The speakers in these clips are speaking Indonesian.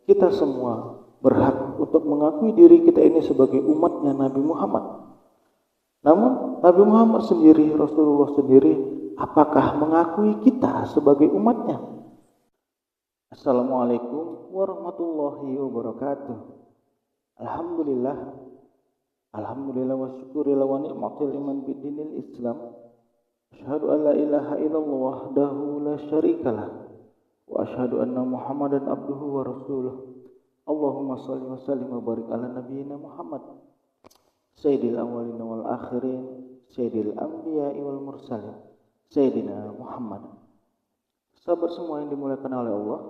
kita semua berhak untuk mengakui diri kita ini sebagai umatnya Nabi Muhammad. Namun Nabi Muhammad sendiri, Rasulullah sendiri, apakah mengakui kita sebagai umatnya? Assalamualaikum warahmatullahi wabarakatuh. Alhamdulillah, alhamdulillah wa syukurillah wa ni'matil iman bidinil Islam. Asyhadu an la ilaha illallah wahdahu la syarikalah wa asyhadu anna Muhammadan abduhu wa rasuluh. Allahumma shalli wa sallim wa barik ala nabiyyina Muhammad sayyidil awwalin wal akhirin, sayyidil anbiya'i wal mursalin, sayyidina Muhammad. Sahabat semua yang dimuliakan oleh Allah,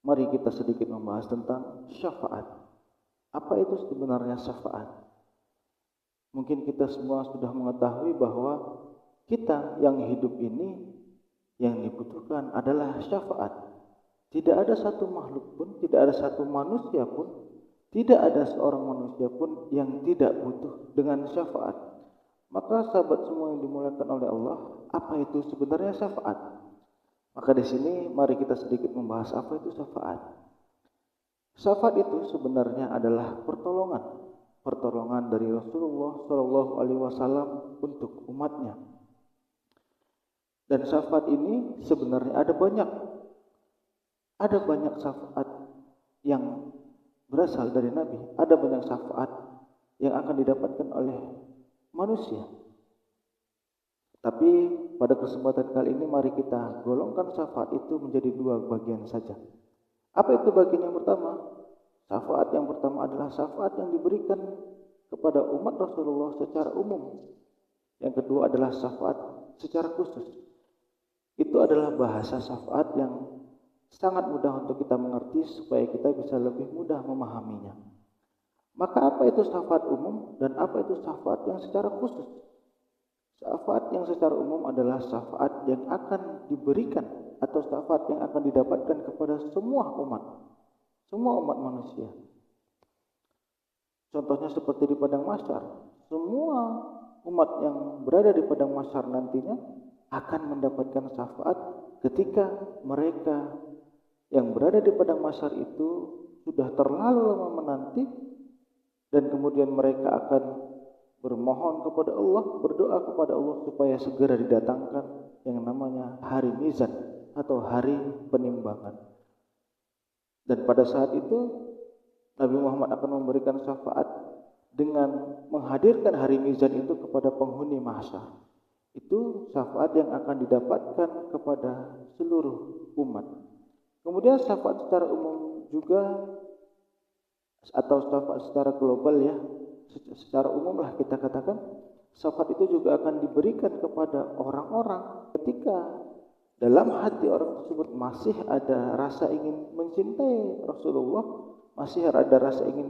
mari kita sedikit membahas tentang syafaat. Apa itu sebenarnya syafaat? Mungkin kita semua sudah mengetahui bahwa kita yang hidup ini yang dibutuhkan adalah syafaat. Tidak ada satu makhluk pun, tidak ada satu manusia pun, tidak ada seorang manusia pun yang tidak butuh dengan syafaat. Maka sahabat semua yang dimuliakan oleh Allah, apa itu sebenarnya syafaat? Maka di sini mari kita sedikit membahas apa itu syafaat. Syafaat itu sebenarnya adalah pertolongan dari Rasulullah Shallallahu Alaihi Wasallam untuk umatnya. Dan syafaat ini sebenarnya ada banyak syafaat yang berasal dari Nabi, ada banyak syafaat yang akan didapatkan oleh manusia. Tapi pada kesempatan kali ini mari kita golongkan syafaat itu menjadi dua bagian saja. Apa itu bagian yang pertama? Syafaat yang pertama adalah syafaat yang diberikan kepada umat Rasulullah secara umum. Yang kedua adalah syafaat secara khusus. Itu adalah bahasa syafaat yang sangat mudah untuk kita mengerti supaya kita bisa lebih mudah memahaminya. Maka apa itu syafaat umum dan apa itu syafaat yang secara khusus? Syafaat yang secara umum adalah syafaat yang akan diberikan atau syafaat yang akan didapatkan kepada semua umat manusia. Contohnya seperti di padang mahsyar, semua umat yang berada di padang mahsyar nantinya akan mendapatkan syafaat ketika mereka yang berada di padang mahsyar itu sudah terlalu lama menanti dan kemudian mereka akan bermohon kepada Allah, berdoa kepada Allah supaya segera didatangkan yang namanya hari mizan atau hari penimbangan. Dan pada saat itu Nabi Muhammad akan memberikan syafaat dengan menghadirkan hari mizan itu kepada penghuni mahsyar. Itu syafaat yang akan didapatkan kepada seluruh umat. Kemudian syafaat secara umum juga atau syafaat secara global ya, secara umum lah kita katakan, syafaat itu juga akan diberikan kepada orang-orang ketika dalam hati orang tersebut masih ada rasa ingin mencintai Rasulullah, masih ada rasa ingin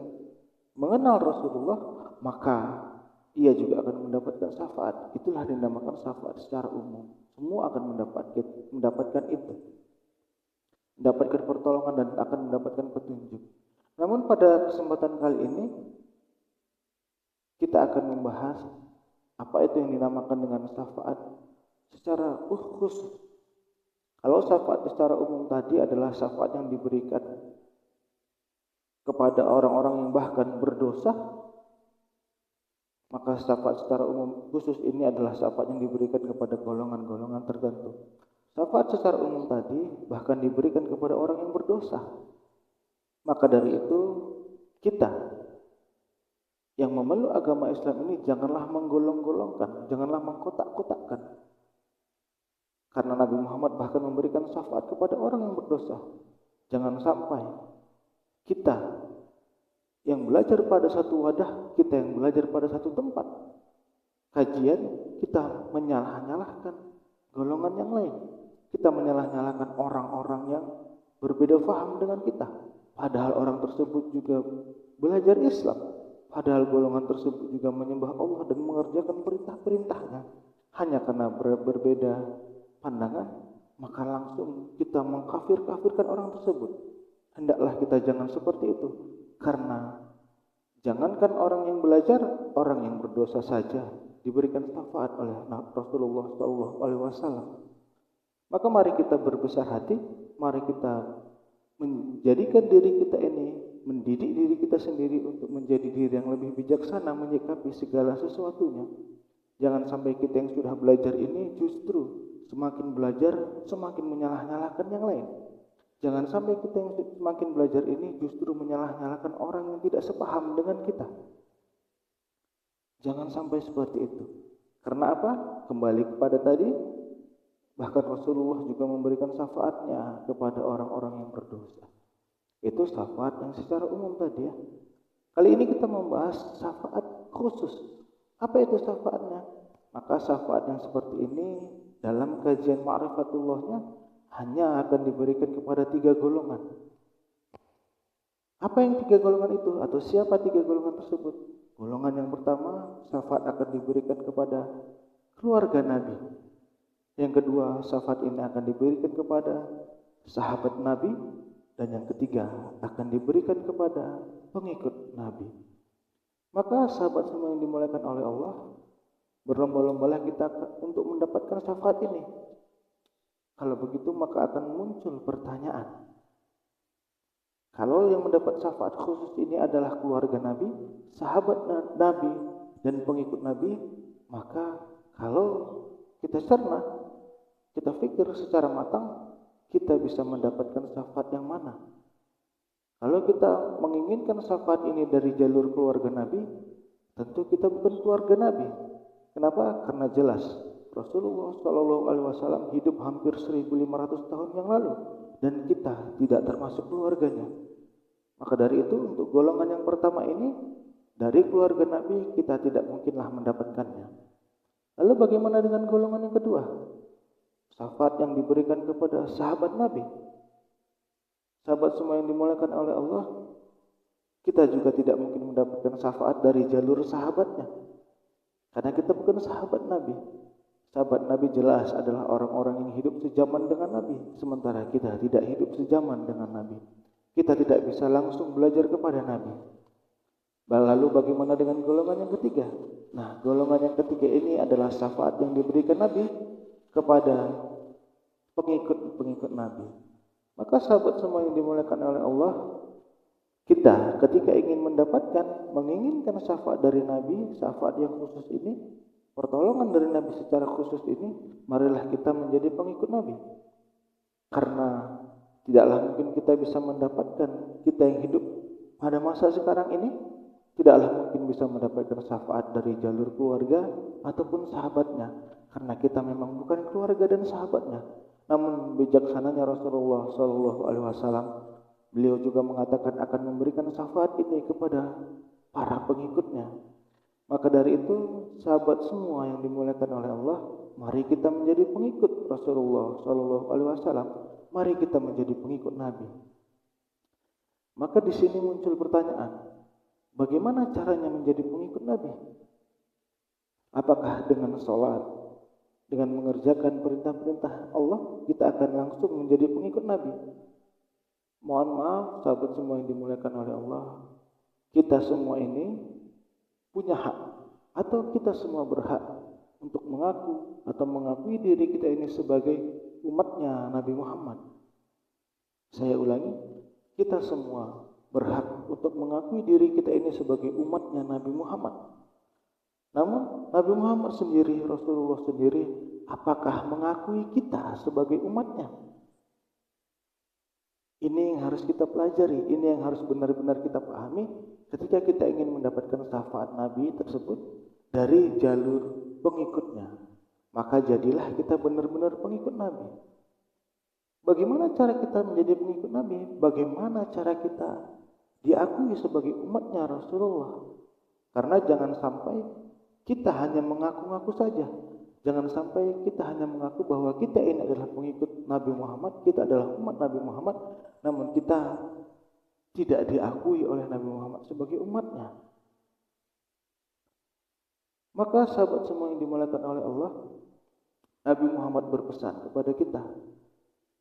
mengenal Rasulullah, maka ia juga akan mendapatkan syafaat. Itulah dinamakan syafaat secara umum. Semua akan mendapatkan itu. Mendapatkan pertolongan dan akan mendapatkan petunjuk. Namun pada kesempatan kali ini kita akan membahas apa itu yang dinamakan dengan syafaat secara khusus. Kalau syafaat secara umum tadi adalah syafaat yang diberikan kepada orang-orang yang bahkan berdosa, maka syafaat secara umum khusus ini adalah syafaat yang diberikan kepada golongan-golongan tertentu. Syafaat secara umum tadi bahkan diberikan kepada orang yang berdosa. Maka dari itu kita yang memeluk agama Islam ini janganlah menggolong-golongkan, janganlah mengkotak-kotakkan. Karena Nabi Muhammad bahkan memberikan syafaat kepada orang yang berdosa. Jangan sampai kita yang belajar pada satu wadah, kita yang belajar pada satu tempat kajian, kita menyalah-nyalahkan golongan yang lain. Kita menyalah-nyalahkan orang-orang yang berbeda paham dengan kita. Padahal orang tersebut juga belajar Islam. Padahal golongan tersebut juga menyembah Allah dan mengerjakan perintah-perintahnya. Hanya karena berbeda pandangan, maka langsung kita mengkafir-kafirkan orang tersebut. Hendaklah kita jangan seperti itu. Karena jangankan orang yang belajar, orang yang berdosa saja diberikan syafaat oleh Rasulullah SAW. Maka mari kita berbesar hati, mari kita menjadikan diri kita ini, mendidik diri kita sendiri untuk menjadi diri yang lebih bijaksana menyikapi segala sesuatunya. Jangan sampai kita yang sudah belajar ini justru semakin belajar semakin menyalah-nyalahkan yang lain. Jangan sampai kita yang semakin belajar ini justru menyalah-nyalahkan orang yang tidak sepaham dengan kita. Jangan sampai seperti itu. Karena apa? Kembali kepada tadi, bahkan Rasulullah juga memberikan syafaatnya kepada orang-orang yang berdosa. Itu syafaat yang secara umum tadi ya. Kali ini kita membahas syafaat khusus. Apa itu syafaatnya? Maka syafaat yang seperti ini dalam kajian ma'rifatullahnya hanya akan diberikan kepada 3 golongan. Apa yang 3 golongan itu? Atau siapa 3 golongan tersebut? Golongan yang pertama, syafaat akan diberikan kepada keluarga Nabi. Yang kedua, syafaat ini akan diberikan kepada sahabat Nabi. Dan yang ketiga, akan diberikan kepada pengikut Nabi. Maka sahabat semua yang dimuliakan oleh Allah, berlomba-lombalah kita untuk mendapatkan syafaat ini. Kalau begitu maka akan muncul pertanyaan. Kalau yang mendapat syafaat khusus ini adalah keluarga Nabi, sahabat Nabi, dan pengikut Nabi, maka kalau kita cerna, kita pikir secara matang, kita bisa mendapatkan syafaat yang mana? Kalau kita menginginkan syafaat ini dari jalur keluarga Nabi, tentu kita bukan keluarga Nabi. Kenapa? Karena jelas Rasulullah SAW hidup hampir 1500 tahun yang lalu dan kita tidak termasuk keluarganya. Maka dari itu untuk golongan yang pertama ini dari keluarga Nabi kita tidak mungkinlah mendapatkannya. Lalu bagaimana dengan golongan yang kedua? Syafaat yang diberikan kepada sahabat Nabi. Sahabat semua yang dimuliakan oleh Allah, kita juga tidak mungkin mendapatkan syafaat dari jalur sahabatnya. Karena kita bukan sahabat Nabi. Sahabat Nabi jelas adalah orang-orang yang hidup sejaman dengan Nabi. Sementara kita tidak hidup sejaman dengan Nabi. Kita tidak bisa langsung belajar kepada Nabi. Lalu bagaimana dengan golongan yang ketiga? Nah, golongan yang ketiga ini adalah syafaat yang diberikan Nabi kepada pengikut-pengikut Nabi. Maka sahabat semua yang dimuliakan oleh Allah, kita ketika ingin menginginkan syafaat dari Nabi, syafaat yang khusus ini, pertolongan dari Nabi secara khusus ini, marilah kita menjadi pengikut Nabi. Karena tidaklah mungkin kita bisa mendapatkan, kita yang hidup pada masa sekarang ini, tidaklah mungkin bisa mendapatkan syafaat dari jalur keluarga ataupun sahabatnya. Karena kita memang bukan keluarga dan sahabatnya. Namun bijaksananya Rasulullah SAW, beliau juga mengatakan akan memberikan syafaat ini kepada para pengikutnya. Maka dari itu, sahabat semua yang dimuliakan oleh Allah, mari kita menjadi pengikut Rasulullah SAW. Mari kita menjadi pengikut Nabi. Maka di sini muncul pertanyaan, bagaimana caranya menjadi pengikut Nabi? Apakah dengan sholat, dengan mengerjakan perintah-perintah Allah, kita akan langsung menjadi pengikut Nabi? Mohon maaf, sahabat semua yang dimuliakan oleh Allah, kita semua ini punya hak, atau kita semua berhak untuk mengaku atau mengakui diri kita ini sebagai umatnya Nabi Muhammad. Saya ulangi, kita semua berhak untuk mengakui diri kita ini sebagai umatnya Nabi Muhammad. Namun Nabi Muhammad sendiri, Rasulullah sendiri, apakah mengakui kita sebagai umatnya? Ini yang harus kita pelajari, ini yang harus benar-benar kita pahami ketika kita ingin mendapatkan syafaat Nabi tersebut dari jalur pengikutnya. Maka jadilah kita benar-benar pengikut Nabi. Bagaimana cara kita menjadi pengikut Nabi? Bagaimana cara kita diakui sebagai umatnya Rasulullah? Karena jangan sampai kita hanya mengaku-ngaku saja. Jangan sampai kita hanya mengaku bahwa kita ini adalah pengikut Nabi Muhammad, kita adalah umat Nabi Muhammad, namun kita tidak diakui oleh Nabi Muhammad sebagai umatnya. Maka sahabat semua yang dimuliakan oleh Allah, Nabi Muhammad berpesan kepada kita.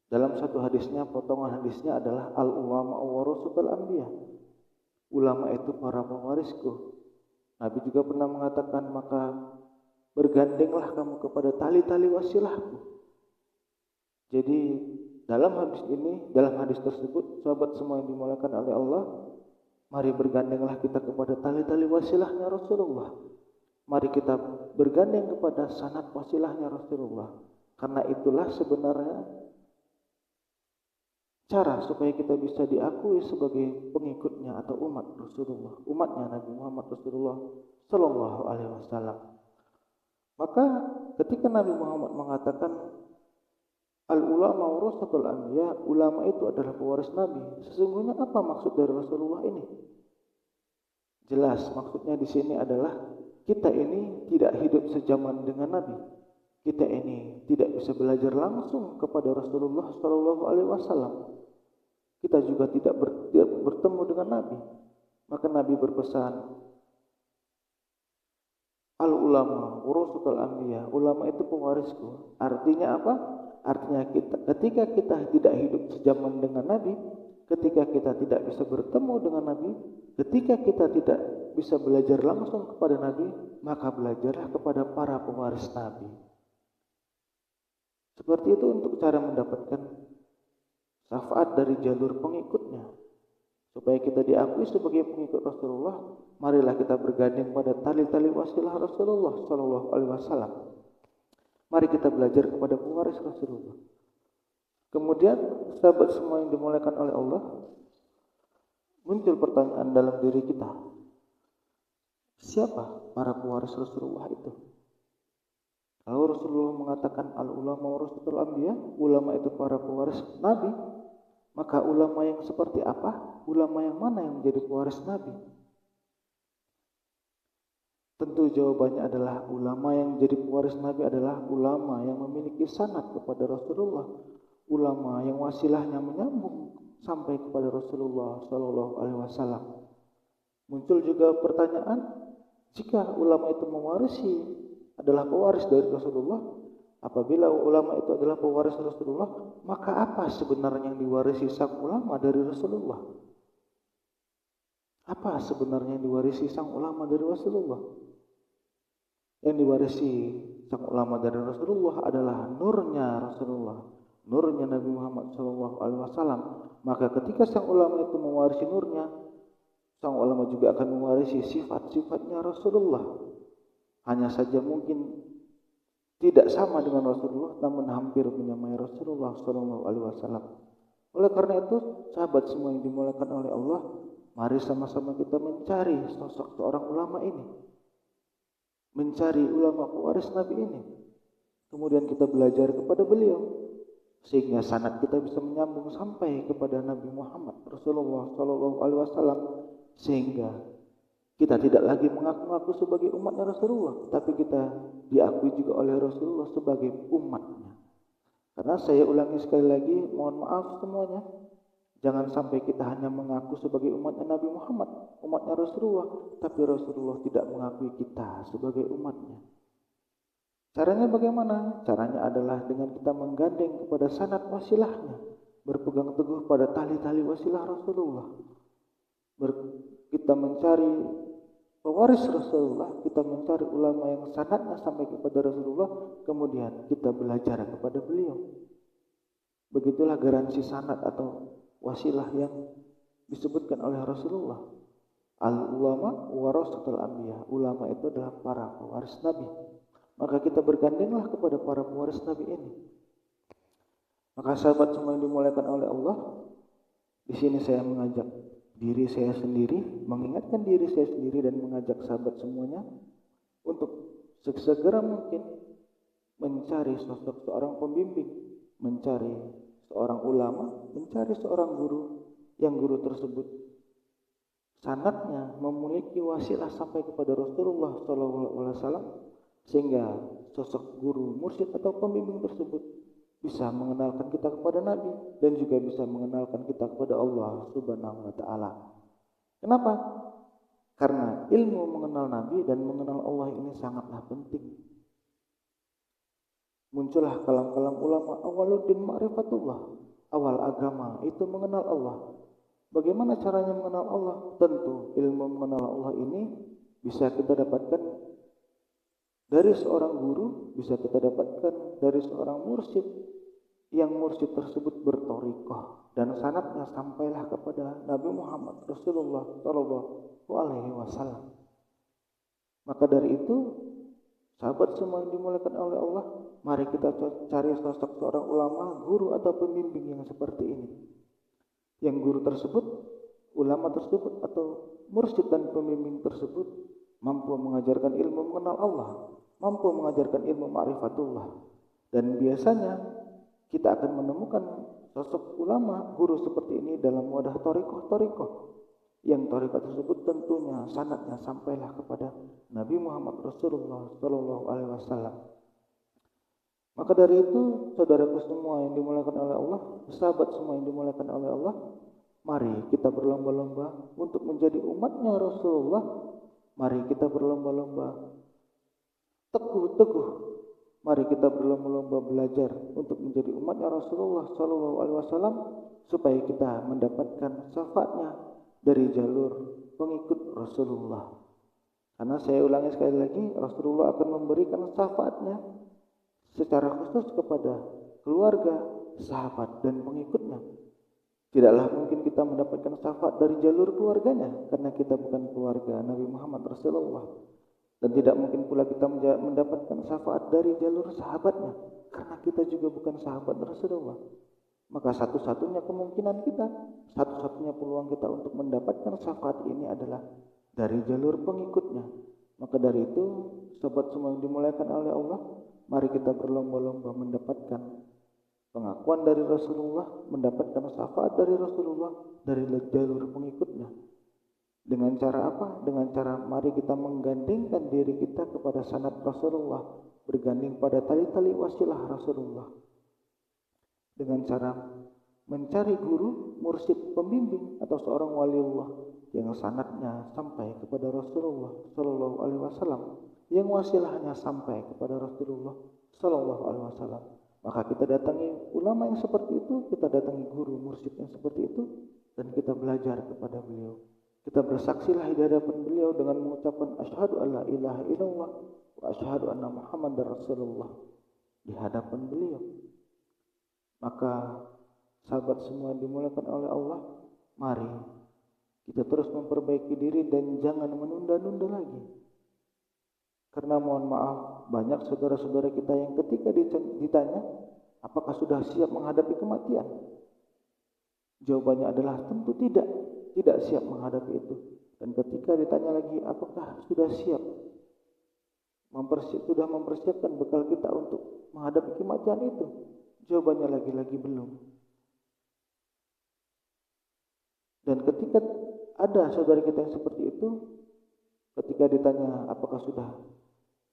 Dalam satu hadisnya, potongan hadisnya adalah al-ulama warasatul anbiya. Ulama itu para pewarisku. Nabi juga pernah mengatakan, maka bergandenglah kamu kepada tali-tali wasilahku. Jadi dalam hadis tersebut, sahabat semua yang dimuliakan oleh Allah, mari bergandenglah kita kepada tali-tali wasilahnya Rasulullah. Mari kita bergandeng kepada sanad wasilahnya Rasulullah. Karena itulah sebenarnya cara supaya kita bisa diakui sebagai pengikutnya atau umat Rasulullah, umatnya Nabi Muhammad Rasulullah Sallallahu Alaihi Wasallam. Maka ketika Nabi Muhammad mengatakan al-ulama warasatul anbiya, ulama itu adalah pewaris Nabi, sesungguhnya apa maksud dari Rasulullah ini? Jelas maksudnya di sini adalah kita ini tidak hidup sejaman dengan Nabi. Kita ini tidak bisa belajar langsung kepada Rasulullah Sallallahu Alaihi Wasallam. Kita juga tidak bertemu dengan Nabi. Maka Nabi berpesan, al ulama warasatul anbiya, ulama itu pewarisku. Artinya apa? Artinya ketika kita tidak hidup sejaman dengan Nabi, ketika kita tidak bisa bertemu dengan Nabi, ketika kita tidak bisa belajar langsung kepada Nabi, maka belajarlah kepada para pewaris Nabi. Seperti itu untuk cara mendapatkan syafaat dari jalur pengikutnya. Supaya kita diakui sebagai pengikut Rasulullah, marilah kita bergandeng pada tali-tali wasilah Rasulullah Sallallahu Alaihi Wasallam. Mari kita belajar kepada pewaris Rasulullah. Kemudian sahabat semua yang dimuliakan oleh Allah, muncul pertanyaan dalam diri kita, siapa para pewaris Rasulullah itu? Kalau Rasulullah mengatakan al-ulama warasatul anbiya, ulama itu para pewaris Nabi, maka ulama yang seperti apa? Ulama yang mana yang menjadi pewaris Nabi? Tentu jawabannya adalah ulama yang menjadi pewaris Nabi adalah ulama yang memiliki sanad kepada Rasulullah, ulama yang wasilahnya menyambung sampai kepada Rasulullah Sallallahu Alaihi Wasallam. Muncul juga pertanyaan, jika ulama itu mewarisi adalah pewaris dari Rasulullah, apabila ulama itu adalah pewaris Rasulullah, maka apa sebenarnya yang diwarisi sang ulama dari Rasulullah? Apa sebenarnya yang diwarisi sang ulama dari Rasulullah? Yang diwarisi sang ulama dari Rasulullah adalah nurnya Rasulullah, nurnya Nabi Muhammad SAW. Maka ketika sang ulama itu mewarisi nurnya, sang ulama juga akan mewarisi sifat-sifatnya Rasulullah. Hanya saja mungkin tidak sama dengan Rasulullah, namun hampir menyamai Rasulullah SAW. Oleh karena itu, sahabat semua yang dimuliakan oleh Allah, mari sama-sama kita mencari sosok seorang ulama ini, mencari ulama pewaris Nabi ini. Kemudian kita belajar kepada beliau, sehingga sanad kita bisa menyambung sampai kepada Nabi Muhammad Rasulullah SAW, sehingga kita tidak lagi mengaku-ngaku sebagai umatnya Rasulullah, tapi kita diakui juga oleh Rasulullah sebagai umatnya. Karena saya ulangi sekali lagi, mohon maaf semuanya, jangan sampai kita hanya mengaku sebagai umatnya Nabi Muhammad, umatnya Rasulullah, tapi Rasulullah tidak mengakui kita sebagai umatnya. Caranya bagaimana? Caranya adalah dengan kita menggandeng kepada sanad wasilahnya, berpegang teguh pada tali-tali wasilah Rasulullah. Kita mencari pewaris Rasulullah, kita mencari ulama yang sanadnya sampai kepada Rasulullah, kemudian kita belajar kepada beliau. Begitulah garansi sanad atau wasilah yang disebutkan oleh Rasulullah. Al-ulama warasatul anbiya, ulama itu adalah para pewaris Nabi. Maka kita bergandenglah kepada para pewaris Nabi ini. Maka sahabat semua yang dimuliakan oleh Allah, di sini saya mengajak diri saya sendiri, mengingatkan diri saya sendiri dan mengajak sahabat semuanya untuk sesegera mungkin mencari sosok seorang pembimbing, mencari seorang ulama, mencari seorang guru, yang guru tersebut sanadnya memiliki wasilah sampai kepada Rasulullah SAW, sehingga sosok guru, mursyid atau pembimbing tersebut bisa mengenalkan kita kepada Nabi dan juga bisa mengenalkan kita kepada Allah Subhanahu wa taala. Kenapa? Karena ilmu mengenal Nabi dan mengenal Allah ini sangatlah penting. Muncullah kalam-kalam ulama, awaluddin ma'rifatullah. Awal agama itu mengenal Allah. Bagaimana caranya mengenal Allah? Tentu ilmu mengenal Allah ini bisa kita dapatkan dari seorang guru, bisa kita dapatkan dari seorang mursyid, yang mursyid tersebut berthariqah dan sanadnya sampailah kepada Nabi Muhammad Rasulullah Shallallahu Alaihi Wasallam. Maka dari itu, sahabat semua yang dimuliakan oleh Allah, mari kita cari sosok seorang ulama, guru atau pembimbing yang seperti ini. Yang guru tersebut, ulama tersebut atau mursyid dan pembimbing tersebut mampu mengajarkan ilmu mengenal Allah, mampu mengajarkan ilmu ma'rifatullah. Dan biasanya kita akan menemukan sosok ulama, guru seperti ini dalam wadah thariqah. Yang thariqah tersebut tentunya sanadnya sampailah kepada Nabi Muhammad Rasulullah Shallallahu Alaihi Wasallam. Maka dari itu, saudaraku semua yang dimuliakan oleh Allah, sahabat semua yang dimuliakan oleh Allah, mari kita berlomba-lomba untuk menjadi umatnya Rasulullah. Mari kita berlomba-lomba teguh. Mari kita berlomba-lomba belajar untuk menjadi umatnya Rasulullah Shallallahu Alaihi Wasallam supaya kita mendapatkan syafaatnya dari jalur pengikut Rasulullah. Karena saya ulangi sekali lagi, Rasulullah akan memberikan syafaatnya secara khusus kepada keluarga, sahabat, dan pengikutnya. Tidaklah mungkin kita mendapatkan syafaat dari jalur keluarganya karena kita bukan keluarga Nabi Muhammad Rasulullah. Dan tidak mungkin pula kita mendapatkan syafaat dari jalur sahabatnya karena kita juga bukan sahabat Rasulullah. Maka satu-satunya kemungkinan kita, satu-satunya peluang kita untuk mendapatkan syafaat ini adalah dari jalur pengikutnya. Maka dari itu, sahabat semua yang dimuliakan oleh Allah, mari kita berlomba-lomba mendapatkan pengakuan dari Rasulullah, mendapatkan syafaat dari Rasulullah dari jalur pengikutnya. Dengan cara apa? Dengan cara mari kita menggandengkan diri kita kepada sanad Rasulullah, berganding pada tali-tali wasilah Rasulullah. Dengan cara mencari guru, mursyid, pembimbing atau seorang waliullah yang sanadnya sampai kepada Rasulullah Shallallahu Alaihi Wasallam, yang wasilahnya sampai kepada Rasulullah Shallallahu Alaihi Wasallam. Maka kita datangi ulama yang seperti itu, kita datangi guru, mursyid yang seperti itu, dan kita belajar kepada beliau. Kita bersaksilah di hadapan beliau dengan mengucapkan asyhadu alla ilaha illallah wa asyhadu anna Muhammadar Rasulullah di hadapan beliau. Maka sahabat semua dimuliakan oleh Allah, mari kita terus memperbaiki diri dan jangan menunda-nunda lagi. Karena mohon maaf, banyak saudara-saudara kita yang ketika ditanya apakah sudah siap menghadapi kematian, jawabannya adalah tentu tidak siap menghadapi itu. Dan ketika ditanya lagi apakah sudah siap, sudah mempersiapkan bekal kita untuk menghadapi kematian itu, jawabannya lagi-lagi belum. Dan ketika ada saudara kita yang seperti itu, ketika ditanya apakah sudah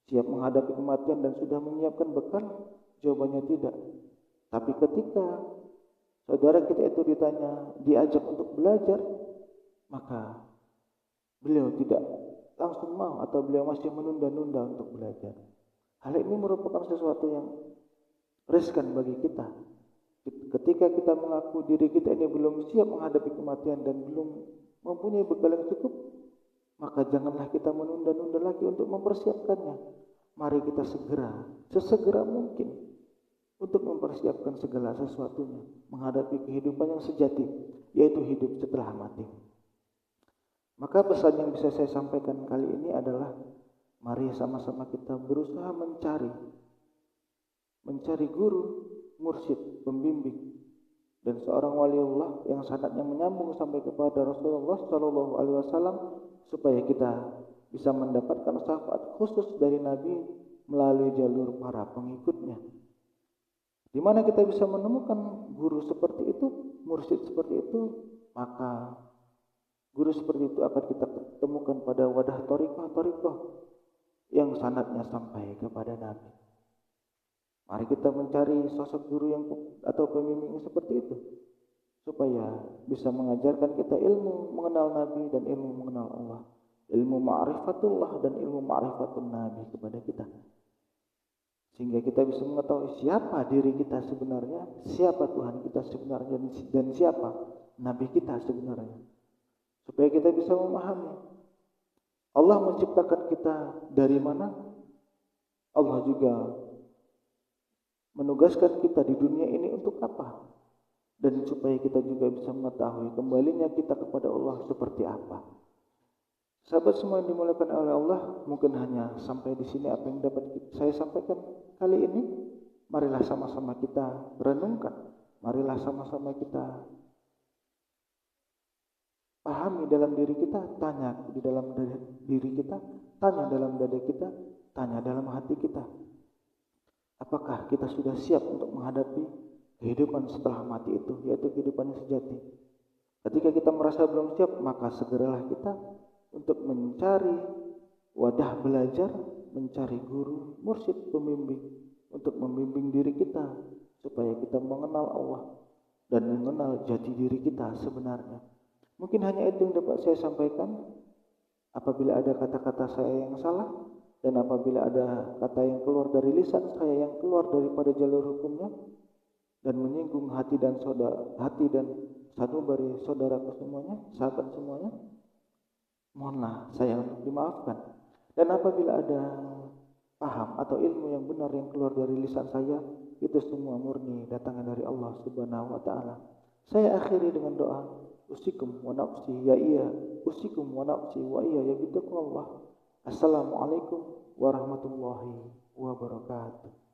siap menghadapi kematian dan sudah menyiapkan bekal, jawabannya tidak. Tapi ketika saudara kita itu diajak untuk belajar, maka beliau tidak langsung mau atau beliau masih menunda-nunda untuk belajar. Hal ini merupakan sesuatu yang riskan bagi kita. Ketika kita mengaku diri kita ini belum siap menghadapi kematian dan belum mempunyai bekal yang cukup, maka janganlah kita menunda-nunda lagi untuk mempersiapkannya. Mari kita sesegera mungkin untuk mempersiapkan segala sesuatunya, menghadapi kehidupan yang sejati, yaitu hidup setelah mati. Maka pesan yang bisa saya sampaikan kali ini adalah, mari sama-sama kita berusaha mencari guru, mursyid, pembimbing, dan seorang waliullah yang sanadnya menyambung sampai kepada Rasulullah Shallallahu Alaihi Wasallam, supaya kita bisa mendapatkan syafaat khusus dari Nabi melalui jalur para pengikutnya. Di mana kita bisa menemukan guru seperti itu, mursyid seperti itu, maka guru seperti itu akan kita temukan pada wadah thariqah yang sanadnya sampai kepada Nabi. Mari kita mencari sosok guru atau pembimbing yang seperti itu, supaya bisa mengajarkan kita ilmu mengenal Nabi dan ilmu mengenal Allah, ilmu ma'rifatullah dan ilmu ma'rifatun Nabi kepada kita, sehingga kita bisa mengetahui siapa diri kita sebenarnya, siapa Tuhan kita sebenarnya, dan siapa Nabi kita sebenarnya, supaya kita bisa memahami Allah menciptakan kita dari mana. Allah juga menugaskan kita di dunia ini untuk apa? Dan supaya kita juga bisa mengetahui kembalinya kita kepada Allah seperti apa. Sahabat semua yang dimuliakan oleh Allah, mungkin hanya sampai di sini apa yang dapat saya sampaikan kali ini. Marilah sama-sama kita renungkan, marilah sama-sama kita pahami dalam diri kita, tanya di dalam diri kita, tanya dalam dada kita, tanya dalam hati kita. Apakah kita sudah siap untuk menghadapi kehidupan setelah mati itu, yaitu kehidupan yang sejati? Ketika kita merasa belum siap, maka segeralah kita untuk mencari wadah belajar, mencari guru, mursyid, pembimbing, untuk membimbing diri kita supaya kita mengenal Allah dan mengenal jati diri kita sebenarnya. Mungkin hanya itu yang dapat saya sampaikan. Apabila ada kata-kata saya yang salah dan apabila ada kata yang keluar dari lisan saya yang keluar daripada jalur hukumnya dan menyinggung hati dan sanubari saudaraku semuanya, sahabat semuanya, mohonlah saya untuk dimaafkan. Dan apabila ada paham atau ilmu yang benar yang keluar dari lisan saya, itu semua murni datangnya dari Allah Subhanahu wa taala. Saya akhiri dengan doa, usikum wa nafsi ya iya, usikum wa nafsi wa iya ya bitaqwallah. Assalamualaikum warahmatullahi wabarakatuh.